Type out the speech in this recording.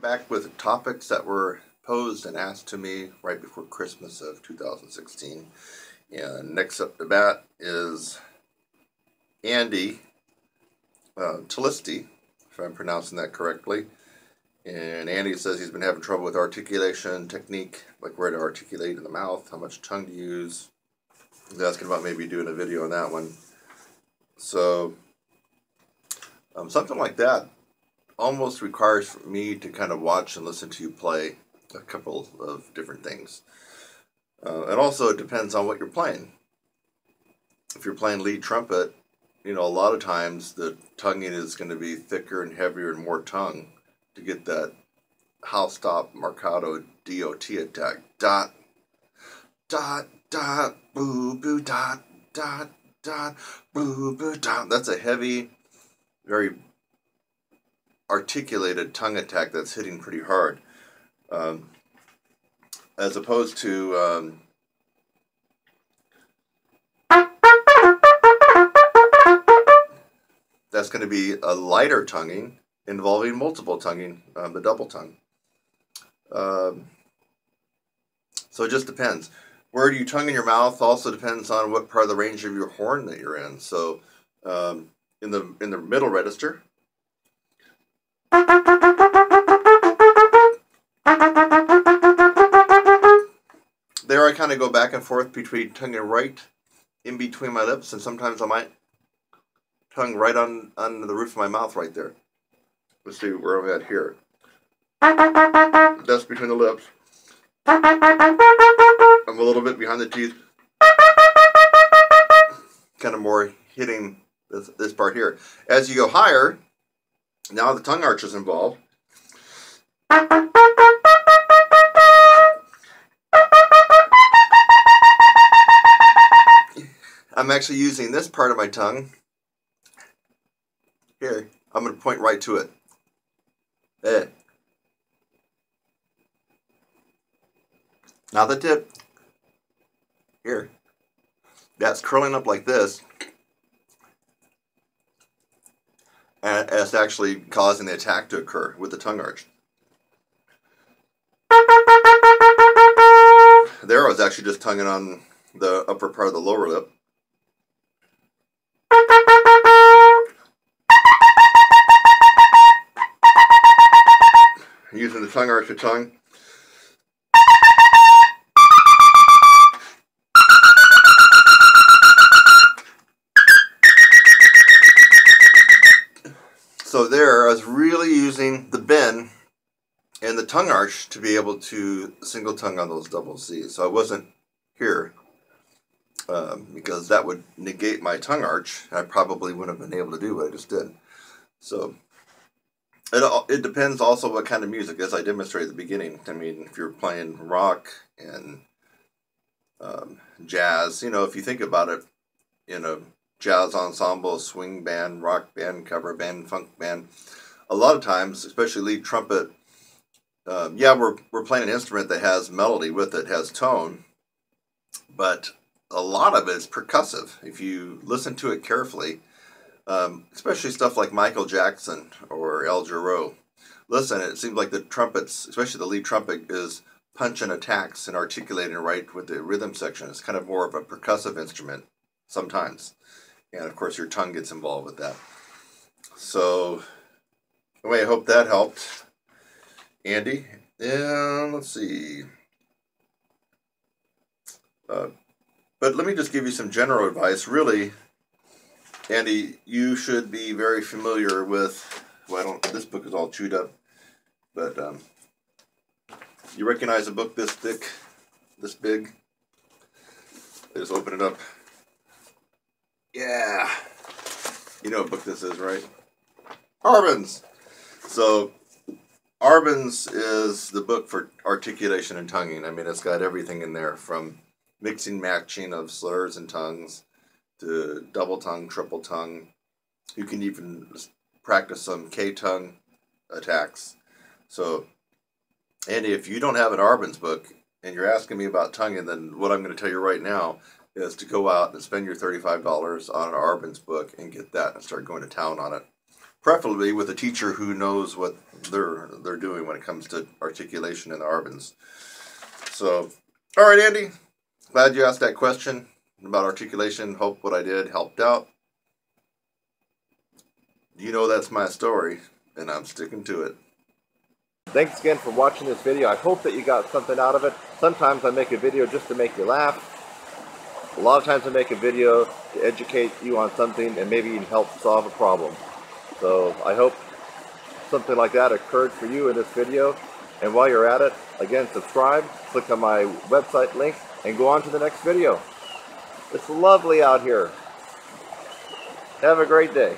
back with topics that were posed and asked to me right before Christmas of 2016. And next up to bat is Andy TLSTY, if I'm pronouncing that correctly. And Andy says he's been having trouble with articulation technique, like where to articulate in the mouth, how much tongue to use. He's asking about maybe doing a video on that one. So something like that almost requires me to kind of watch and listen to you play a couple of different things. And also it depends on what you're playing. If you're playing lead trumpet, you know, a lot of times the tonguing is going to be thicker and heavier and more tongue to get that house stop marcato DOT attack. Dot, dot, dot, boo, boo, dot, dot, dot, boo, boo, dot. That's a heavy, very articulated tongue attack that's hitting pretty hard. As opposed to that's going to be a lighter tonguing involving multiple tonguing, the double tongue. So it just depends. Where do you tongue in your mouth also depends on what part of the range of your horn that you're in. So in the middle register, there I kind of go back and forth between tonguing right in between my lips, and sometimes I might tongue right on the roof of my mouth right there. Let's see where I'm at here. That's between the lips. I'm a little bit behind the teeth. Kind of more hitting this part here. As you go higher, now the tongue arch is involved. I'm actually using this part of my tongue. Here, I'm going to point right to it. Now the tip. Here. That's curling up like this. And it's actually causing the attack to occur with the tongue arch. There I was actually just tonguing on the upper part of the lower lip. Using the tongue arch of tongue. So there, I was really using the bend and the tongue arch to be able to single tongue on those double C's. So I wasn't here because that would negate my tongue arch. I probably wouldn't have been able to do what I just did. So it depends also what kind of music, as I demonstrated at the beginning. I mean, if you're playing rock and jazz, you know, if you think about it, in a jazz ensemble, swing band, rock band, cover band, funk band, a lot of times, especially lead trumpet, yeah, we're playing an instrument that has melody with it, has tone, but a lot of it is percussive. If you listen to it carefully, especially stuff like Michael Jackson or El Giro, listen, it seems like the trumpets, especially the lead trumpet, is punching attacks and articulating right with the rhythm section. It's kind of more of a percussive instrument sometimes. And of course your tongue gets involved with that. So anyway, I hope that helped, Andy. And let's see. But let me just give you some general advice. Really, Andy, you should be very familiar with, well, this book is all chewed up, but you recognize a book this thick, this big? I just open it up. Yeah. You know what book this is, right? Arban's. So, Arban's is the book for articulation and tonguing. I mean, it's got everything in there, from mixing, matching of slurs and tongues to double tongue, triple tongue. You can even practice some K-tongue attacks. So, Andy, if you don't have an Arban's book and you're asking me about tonguing, then what I'm going to tell you right now is to go out and spend your $35 on an Arban's book and get that and start going to town on it. preferably with a teacher who knows what they're doing when it comes to articulation in the Arbans. So, all right, Andy, glad you asked that question about articulation. Hope what I did helped out. You know that's my story, and I'm sticking to it. Thanks again for watching this video. I hope that you got something out of it. Sometimes I make a video just to make you laugh. A lot of times I make a video to educate you on something and maybe even help solve a problem. So I hope something like that occurred for you in this video. And while you're at it, again, subscribe, click on my website link, and go on to the next video. It's lovely out here. Have a great day.